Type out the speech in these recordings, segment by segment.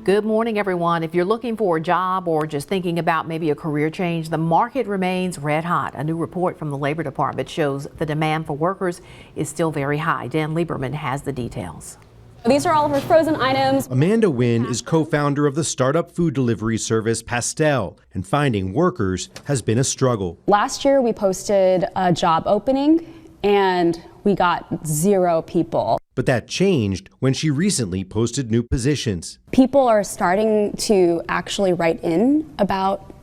Good morning, everyone. If you're looking for a job or just thinking about maybe a career change, the market remains red hot. A new report from the Labor Department shows the demand for workers is still very high. Dan Lieberman has the details. These are all of our frozen items. Amanda Wynn is co-founder of the startup food delivery service Pastel, and finding workers has been a struggle. Last year we posted a job opening and we got 0 people. But that changed when she recently posted new positions. People are starting to actually write in about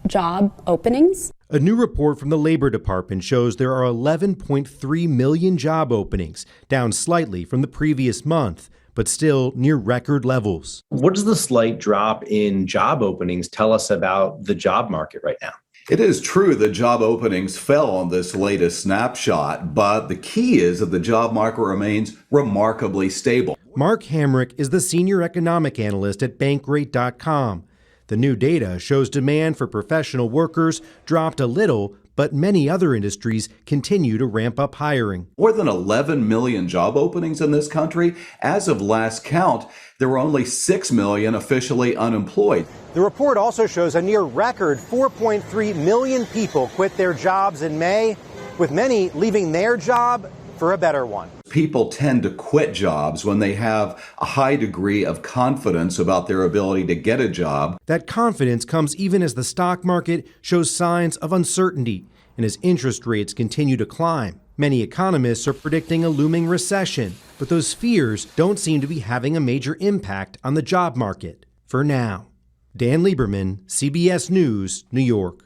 job openings. A new report from the Labor Department shows there are 11.3 million job openings, down slightly from the previous month, but still near record levels. What does the slight drop in job openings tell us about the job market right now? It is true that job openings fell on this latest snapshot, but the key is that the job market remains remarkably stable. Mark Hamrick is the senior economic analyst at Bankrate.com. The new data shows demand for professional workers dropped a little, but many other industries continue to ramp up hiring. More than 11 million job openings in this country. As of last count, there were only 6 million officially unemployed. The report also shows a near record 4.3 million people quit their jobs in May, with many leaving their job for a better one. People tend to quit jobs when they have a high degree of confidence about their ability to get a job. That confidence comes even as the stock market shows signs of uncertainty and as interest rates continue to climb. Many economists are predicting a looming recession, but those fears don't seem to be having a major impact on the job market for now. Dan Lieberman, CBS News, New York.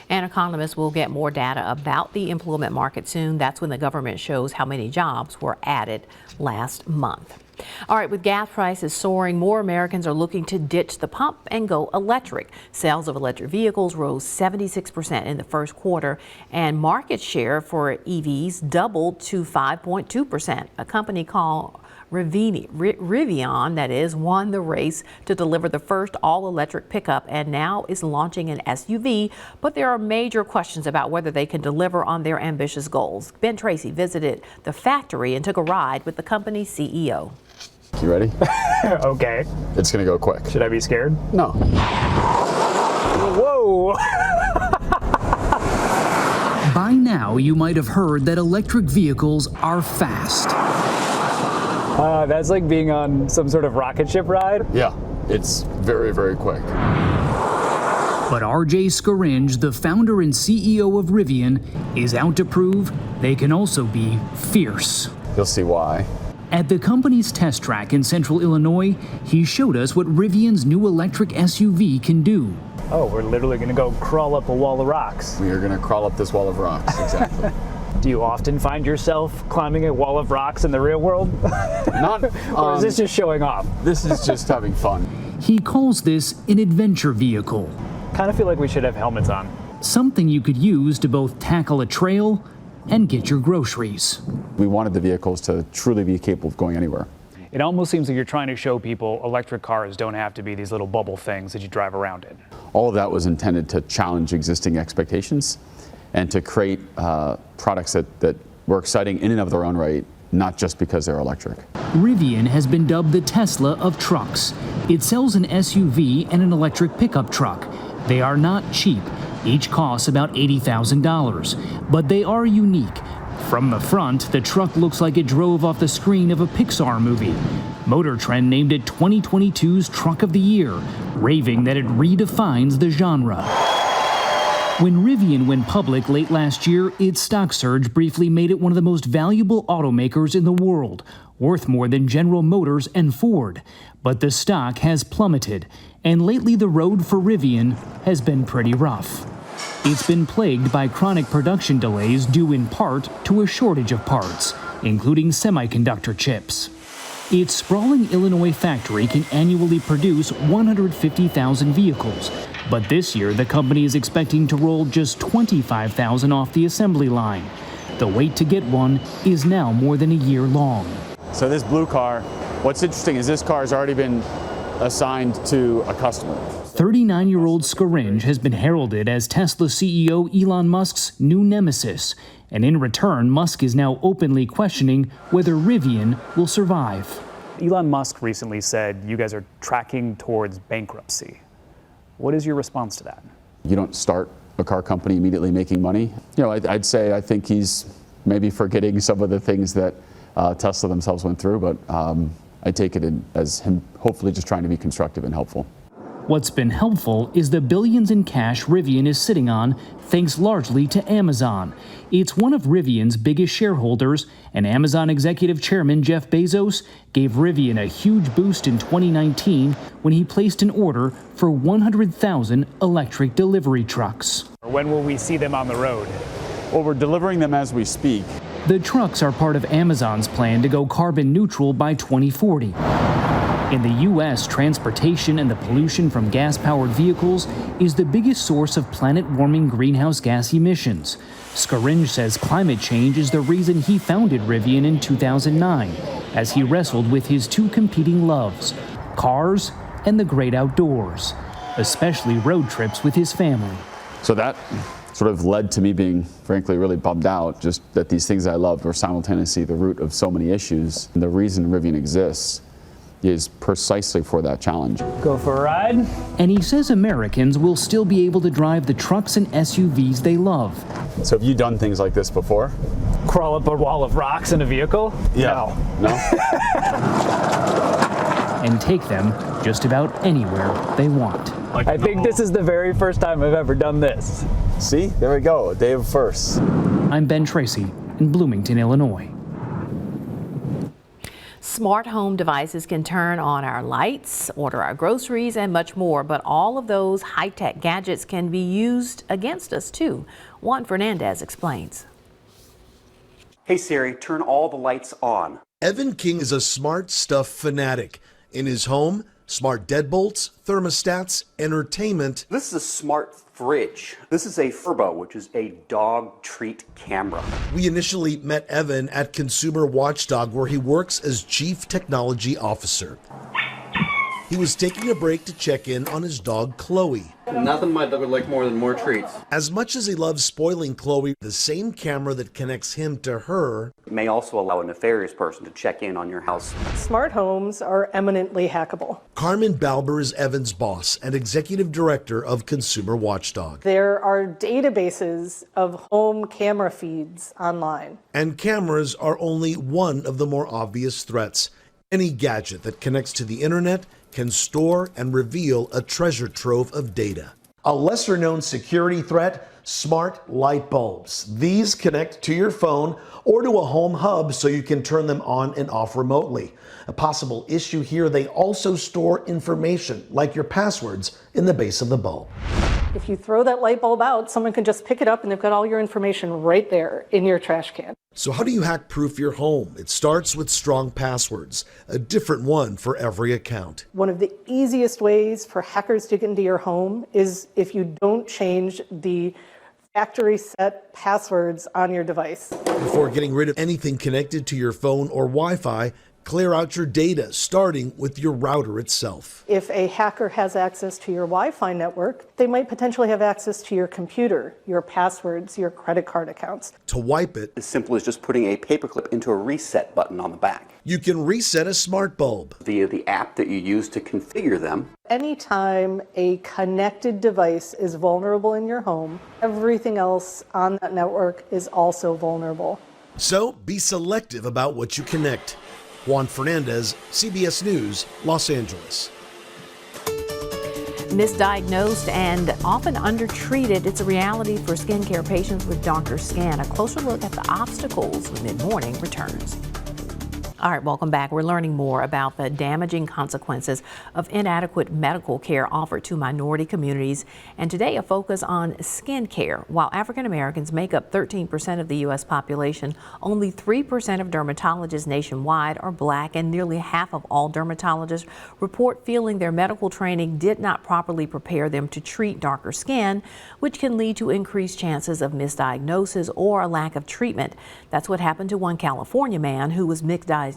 And economists will get more data about the employment market soon. That's when the government shows how many jobs were added last month. All right, with gas prices soaring, more Americans are looking to ditch the pump and go electric. Sales of electric vehicles rose 76% in the first quarter, and market share for EVs doubled to 5.2%. A company called Rivian, that is, won the race to deliver the first all-electric pickup and now is launching an SUV, but there are major questions about whether they can deliver on their ambitious goals. Ben Tracy visited the factory and took a ride with the company's CEO. You ready? Okay. It's gonna go quick. Should I be scared? No. Whoa! By now, you might have heard that electric vehicles are fast. That's like being on some sort of rocket ship ride? Yeah, it's very, very quick. But RJ Scaringe, the founder and CEO of Rivian, is out to prove they can also be fierce. You'll see why. At the company's test track in central Illinois, he showed us what Rivian's new electric SUV can do. Oh, we're literally going to go crawl up a wall of rocks. We are going to crawl up this wall of rocks, exactly. Do you often find yourself climbing a wall of rocks in the real world? Not. Or is this just showing off? This is just having fun. He calls this an adventure vehicle. Kind of feel like we should have helmets on. Something you could use to both tackle a trail and get your groceries. We wanted the vehicles to truly be capable of going anywhere. It almost seems like you're trying to show people electric cars don't have to be these little bubble things that you drive around in. All of that was intended to challenge existing expectations and to create products that were exciting in and of their own right, not just because they're electric. Rivian has been dubbed the Tesla of trucks. It sells an SUV and an electric pickup truck. They are not cheap. Each costs about $80,000, but they are unique. From the front, the truck looks like it drove off the screen of a Pixar movie. Motor Trend named it 2022's Truck of the Year, raving that it redefines the genre. When Rivian went public late last year, its stock surge briefly made it one of the most valuable automakers in the world, worth more than General Motors and Ford. But the stock has plummeted, and lately the road for Rivian has been pretty rough. It's been plagued by chronic production delays due in part to a shortage of parts, including semiconductor chips. Its sprawling Illinois factory can annually produce 150,000 vehicles, but this year the company is expecting to roll just 25,000 off the assembly line. The wait to get one is now more than a year long. So this blue car, what's interesting is this car has already been assigned to a customer. 39-year-old Scaringe has been heralded as Tesla CEO Elon Musk's new nemesis, and in return, Musk is now openly questioning whether Rivian will survive. Elon Musk recently said you guys are tracking towards bankruptcy. What is your response to that? You don't start a car company immediately making money. You know, I'd say I think he's maybe forgetting some of the things that Tesla themselves went through, but I take it as him hopefully just trying to be constructive and helpful. What's been helpful is the billions in cash Rivian is sitting on, thanks largely to Amazon. It's one of Rivian's biggest shareholders, and Amazon executive chairman Jeff Bezos gave Rivian a huge boost in 2019 when he placed an order for 100,000 electric delivery trucks. When will we see them on the road? Well, we're delivering them as we speak. The trucks are part of Amazon's plan to go carbon neutral by 2040. In the U.S., transportation and the pollution from gas-powered vehicles is the biggest source of planet-warming greenhouse gas emissions. Scaringe says climate change is the reason he founded Rivian in 2009, as he wrestled with his two competing loves, cars and the great outdoors, especially road trips with his family. So that sort of led to me being, frankly, really bummed out, just that these things I loved were simultaneously the root of so many issues. And the reason Rivian exists is precisely for that challenge. Go for a ride? And he says Americans will still be able to drive the trucks and SUVs they love. So have you done things like this before? Crawl up a wall of rocks in a vehicle? Yeah. No? And take them just about anywhere they want. I think this is the very first time I've ever done this. See? There we go. A day of firsts. I'm Ben Tracy in Bloomington, Illinois. Smart home devices can turn on our lights, order our groceries, and much more, but all of those high-tech gadgets can be used against us too. Juan Fernandez explains. Hey Siri, turn all the lights on. Evan King is a smart stuff fanatic. In his home, smart deadbolts, thermostats, entertainment. This is a smart fridge. This is a Furbo, which is a dog treat camera. We initially met Evan at Consumer Watchdog, where he works as Chief Technology Officer. He was taking a break to check in on his dog, Chloe. Nothing my dog would like more than more treats. As much as he loves spoiling Chloe, the same camera that connects him to her may also allow a nefarious person to check in on your house. Smart homes are eminently hackable. Carmen Balber is Evan's boss and executive director of Consumer Watchdog. There are databases of home camera feeds online. And cameras are only one of the more obvious threats. Any gadget that connects to the internet can store and reveal a treasure trove of data. A lesser-known security threat, smart light bulbs. These connect to your phone or to a home hub so you can turn them on and off remotely. A possible issue here, they also store information, like your passwords, in the base of the bulb. If you throw that light bulb out, someone can just pick it up and they've got all your information right there in your trash can. So how do you hack-proof your home? It starts with strong passwords, a different one for every account. One of the easiest ways for hackers to get into your home is if you don't change the factory set passwords on your device. Before getting rid of anything connected to your phone or Wi-Fi, clear out your data, starting with your router itself. If a hacker has access to your Wi-Fi network, they might potentially have access to your computer, your passwords, your credit card accounts. To wipe it, as simple as just putting a paperclip into a reset button on the back. You can reset a smart bulb via the app that you use to configure them. Anytime a connected device is vulnerable in your home, everything else on that network is also vulnerable. So be selective about what you connect. Juan Fernandez, CBS News, Los Angeles. Misdiagnosed and often undertreated, it's a reality for skincare patients with darker skin. A closer look at the obstacles when Mid-Morning returns. All right, welcome back. We're learning more about the damaging consequences of inadequate medical care offered to minority communities. And today, a focus on skin care. While African Americans make up 13% of the U.S. population, only 3% of dermatologists nationwide are Black, and nearly half of all dermatologists report feeling their medical training did not properly prepare them to treat darker skin, which can lead to increased chances of misdiagnosis or a lack of treatment. That's what happened to one California man who was misdiagnosed,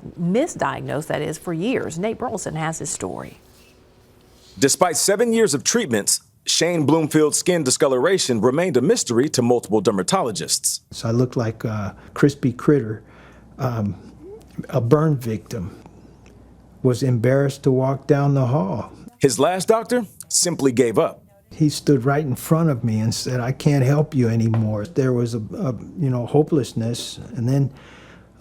that is, for years. Nate Burleson has his story. Despite 7 years of treatments, Shane Bloomfield's skin discoloration remained a mystery to multiple dermatologists. So I looked like a crispy critter, a burn victim. was embarrassed to walk down the hall. His last doctor simply gave up. He stood right in front of me and said, "I can't help you anymore." There was a hopelessness, and then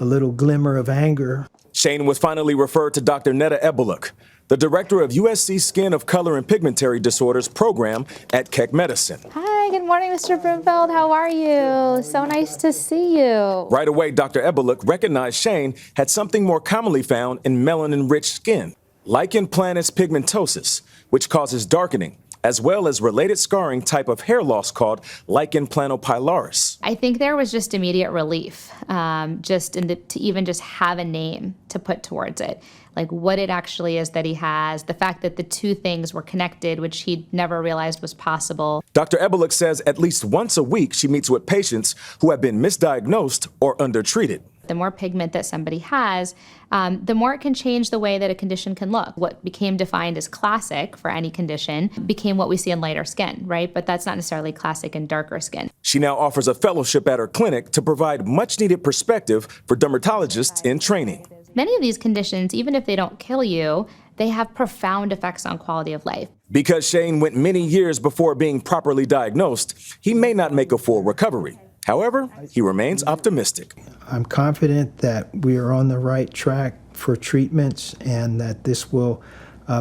a little glimmer of anger. Shane was finally referred to Dr. Netta Ebeluch, the director of USC Skin of Color and Pigmentary Disorders program at Keck Medicine. Hi, good morning, Mr. Broomfield. How are you? So nice to see you. Right away, Dr. Ebeluch recognized Shane had something more commonly found in melanin-rich skin, lichen planus pigmentosis, which causes darkening, as well as related scarring type of hair loss called lichen planopilaris. I think there was just immediate relief, to even just have a name to put towards it, like what it actually is that he has, the fact that the two things were connected, which he never realized was possible. Dr. Ebeluch says at least once a week she meets with patients who have been misdiagnosed or undertreated. The more pigment that somebody has, the more it can change the way that a condition can look. What became defined as classic for any condition became what we see in lighter skin, right? But that's not necessarily classic in darker skin. She now offers a fellowship at her clinic to provide much-needed perspective for dermatologists in training. Many of these conditions, even if they don't kill you, they have profound effects on quality of life. Because Shane went many years before being properly diagnosed, he may not make a full recovery. However, he remains optimistic. I'm confident that we are on the right track for treatments and that this will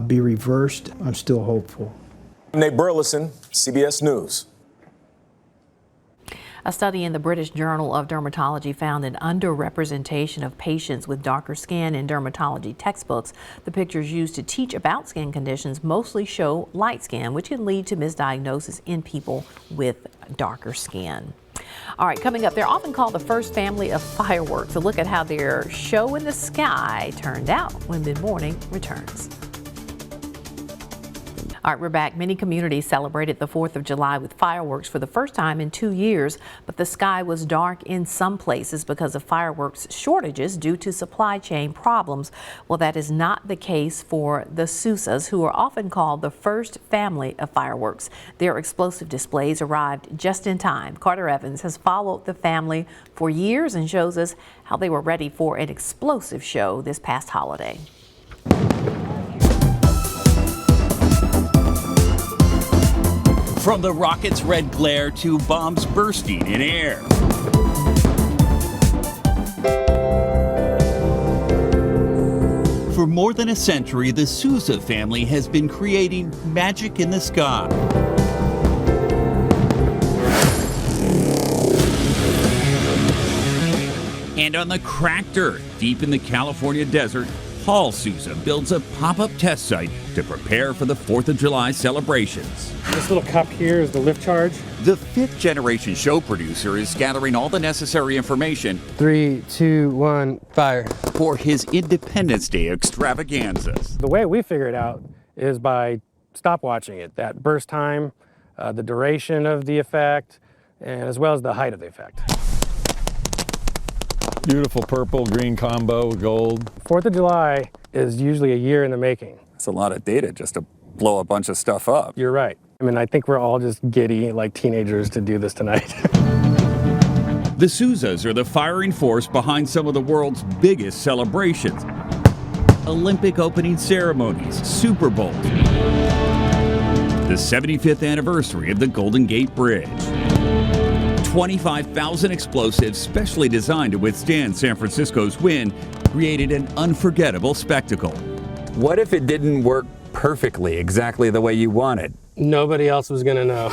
be reversed. I'm still hopeful. Nate Burleson, CBS News. A study in the British Journal of Dermatology found an underrepresentation of patients with darker skin in dermatology textbooks. The pictures used to teach about skin conditions mostly show light skin, which can lead to misdiagnosis in people with darker skin. All right, coming up, they're often called the first family of fireworks. A look at how their show in the sky turned out when mid-morning returns. All right, we're back. Many communities celebrated the 4th of July with fireworks for the first time in 2 years, but the sky was dark in some places because of fireworks shortages due to supply chain problems. Well, that is not the case for the Sousas, who are often called the first family of fireworks. Their explosive displays arrived just in time. Carter Evans has followed the family for years and shows us how they were ready for an explosive show this past holiday. From the rocket's red glare to bombs bursting in air. For more than a century, the Sousa family has been creating magic in the sky. And on the cracked earth, deep in the California desert, Paul Sousa builds a pop-up test site to prepare for the 4th of July celebrations. This little cup here is the lift charge. The 5th-generation show producer is gathering all the necessary information. 3, 2, 1, fire. For his Independence Day extravaganzas. The way we figure it out is by stopwatching it. That burst time, the duration of the effect, and as well as the height of the effect. Beautiful purple, green combo, gold. 4th of July is usually a year in the making. It's a lot of data just to blow a bunch of stuff up. You're right. I mean, I think we're all just giddy like teenagers to do this tonight. The Sousas are the firing force behind some of the world's biggest celebrations. Olympic opening ceremonies, Super Bowls, the 75th anniversary of the Golden Gate Bridge. 25,000 explosives specially designed to withstand San Francisco's wind created an unforgettable spectacle. What if it didn't work perfectly, exactly the way you wanted? Nobody else was gonna know.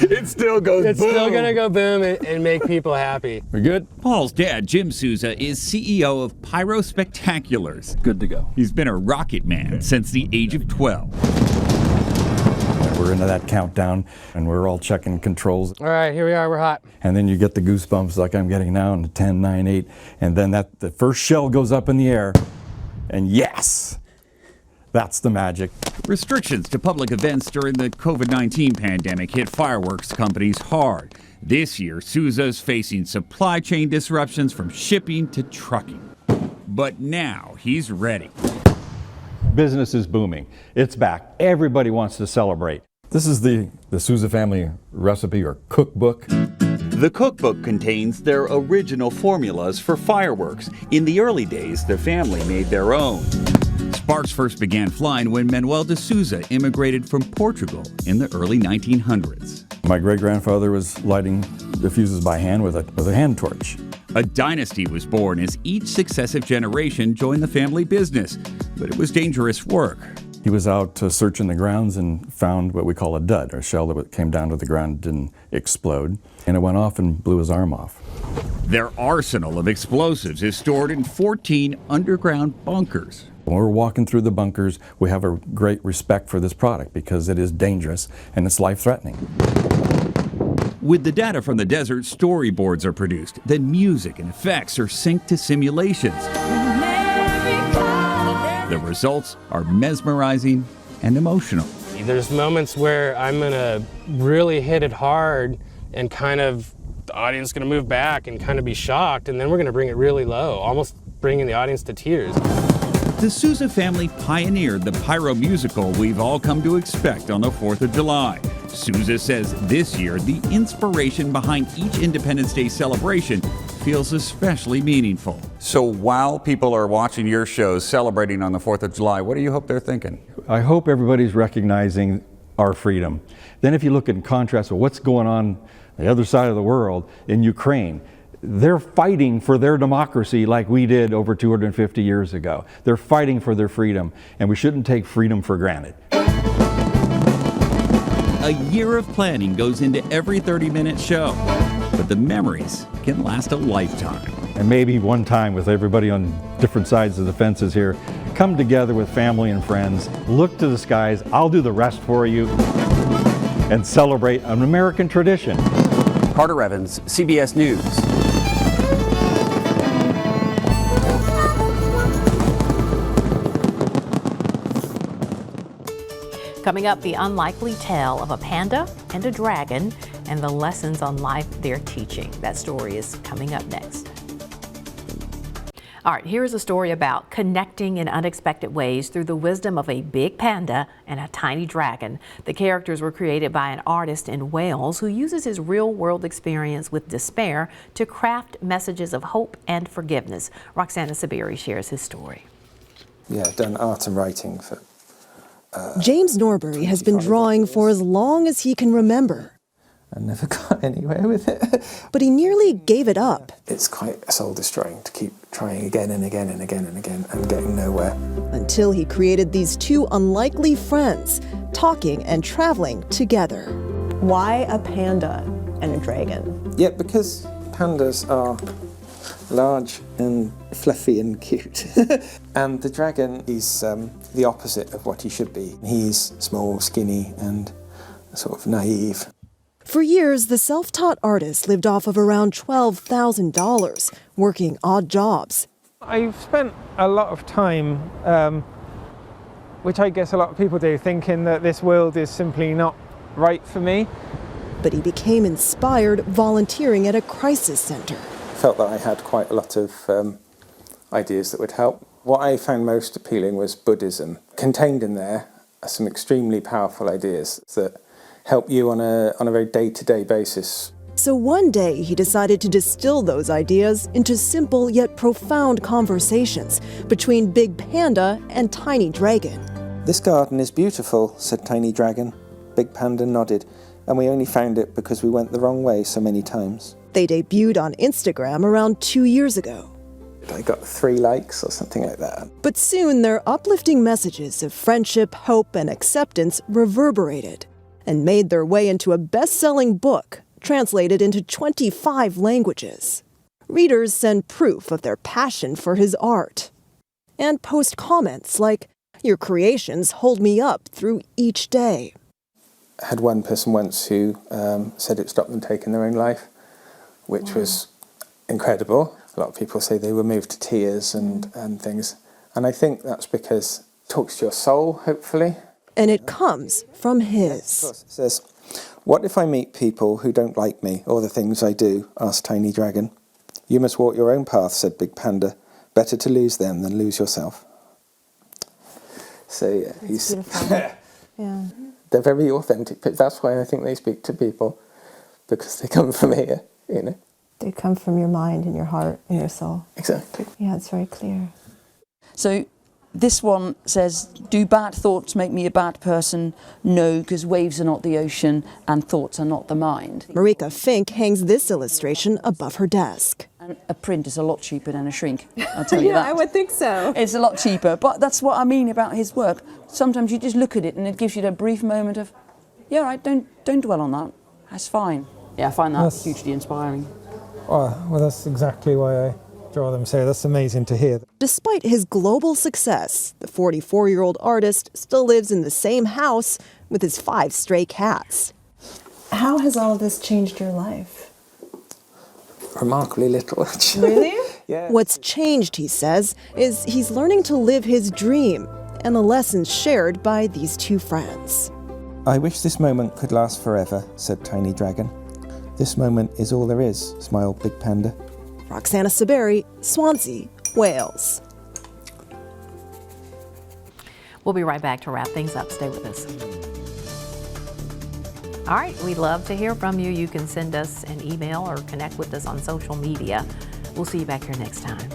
It still goes It's boom. still gonna go boom and make people happy. We good? Paul's dad, Jim Sousa, is CEO of Pyro Spectaculars. Good to go. He's been a rocket man since the age of 12. We're into that countdown, and we're all checking controls. All right, here we are, we're hot. And then you get the goosebumps like I'm getting now in the 10, 9, 8, and then the first shell goes up in the air, and yes, that's the magic. Restrictions to public events during the COVID-19 pandemic hit fireworks companies hard. This year, Sousa's facing supply chain disruptions from shipping to trucking. But now he's ready. Business is booming. It's back. Everybody wants to celebrate. This is the Sousa family recipe or cookbook. The cookbook contains their original formulas for fireworks. In the early days, the family made their own. Sparks first began flying when Manuel de Souza immigrated from Portugal in the early 1900s. My great-grandfather was lighting the fuses by hand with a hand torch. A dynasty was born as each successive generation joined the family business, but it was dangerous work. He was out searching the grounds and found what we call a dud, or a shell that came down to the ground and didn't explode, and it went off and blew his arm off. Their arsenal of explosives is stored in 14 underground bunkers. When we're walking through the bunkers, we have a great respect for this product because it is dangerous and it's life-threatening. With the data from the desert, storyboards are produced. Then music and effects are synced to simulations. The results are mesmerizing and emotional. There's moments where I'm gonna really hit it hard and kind of the audience is gonna move back and kind of be shocked, and then we're gonna bring it really low, almost bringing the audience to tears. The Souza family pioneered the pyro musical we've all come to expect on the 4th of July. Souza says this year, the inspiration behind each Independence Day celebration feels especially meaningful. So while people are watching your shows celebrating on the 4th of July, what do you hope they're thinking? I hope everybody's recognizing our freedom. Then if you look in contrast with what's going on the other side of the world in Ukraine, they're fighting for their democracy like we did over 250 years ago. They're fighting for their freedom, and we shouldn't take freedom for granted. A year of planning goes into every 30-minute show, but the memories can last a lifetime. And maybe one time with everybody on different sides of the fences here, come together with family and friends, look to the skies, I'll do the rest for you, and celebrate an American tradition. Carter Evans, CBS News. Coming up, the unlikely tale of a panda and a dragon and the lessons on life they're teaching. That story is coming up next. All right, here's a story about connecting in unexpected ways through the wisdom of a big panda and a tiny dragon. The characters were created by an artist in Wales who uses his real-world experience with despair to craft messages of hope and forgiveness. Roxana Sabiri shares his story. Yeah, I've done art and writing for James Norbury has been drawing for as long as he can remember. I never got anywhere with it. But he nearly gave it up. It's quite soul-destroying to keep trying again and again and again and again and getting nowhere. Until he created these two unlikely friends, talking and traveling together. Why a panda and a dragon? Yeah, because pandas are large and fluffy and cute. And the dragon is the opposite of what he should be. He's small, skinny, and sort of naive. For years, the self-taught artist lived off of around $12,000, working odd jobs. I've spent a lot of time, which I guess a lot of people do, thinking that this world is simply not right for me. But he became inspired volunteering at a crisis center. Felt that I had quite a lot of ideas that would help. What I found most appealing was Buddhism. Contained in there are some extremely powerful ideas that help you on a very day-to-day basis. So one day he decided to distill those ideas into simple yet profound conversations between Big Panda and Tiny Dragon. This garden is beautiful, said Tiny Dragon. Big Panda nodded, and we only found it because we went the wrong way so many times. They debuted on Instagram around 2 years ago. I got 3 likes or something like that. But soon their uplifting messages of friendship, hope, and acceptance reverberated and made their way into a best-selling book, translated into 25 languages. Readers send proof of their passion for his art and post comments like, "Your creations hold me up through each day." I had one person once who said it stopped them taking their own life, which was incredible. A lot of people say they were moved to tears and things. And I think that's because it talks to your soul, hopefully. And it comes from his. It says, "What if I meet people who don't like me or the things I do?" asked Tiny Dragon. "You must walk your own path," said Big Panda. "Better to lose them than lose yourself." So yeah, he's Yeah. They're very authentic. But that's why I think they speak to people, because they come from here. you know. They come from your mind and your heart and your soul. Exactly. Yeah, it's very clear. So this one says, do bad thoughts make me a bad person? No, because waves are not the ocean and thoughts are not the mind. Marika Fink hangs this illustration above her desk. And a print is a lot cheaper than a shrink, I'll tell you that. I would think so. It's a lot cheaper, but that's what I mean about his work. Sometimes you just look at it and it gives you that brief moment of, yeah, right, don't dwell on that. That's fine. Yeah, I find that hugely inspiring. Oh, well, that's exactly why I draw them. So that's amazing to hear. Despite his global success, the 44-year-old artist still lives in the same house with his 5 stray cats. How has all of this changed your life? Remarkably little, actually. Really? Yeah. What's changed, he says, is he's learning to live his dream and the lessons shared by these 2 friends. I wish this moment could last forever, said Tiny Dragon. This moment is all there is, smiled Big Panda. Roxana Saberi, Swansea, Wales. We'll be right back to wrap things up. Stay with us. All right, we'd love to hear from you. You can send us an email or connect with us on social media. We'll see you back here next time.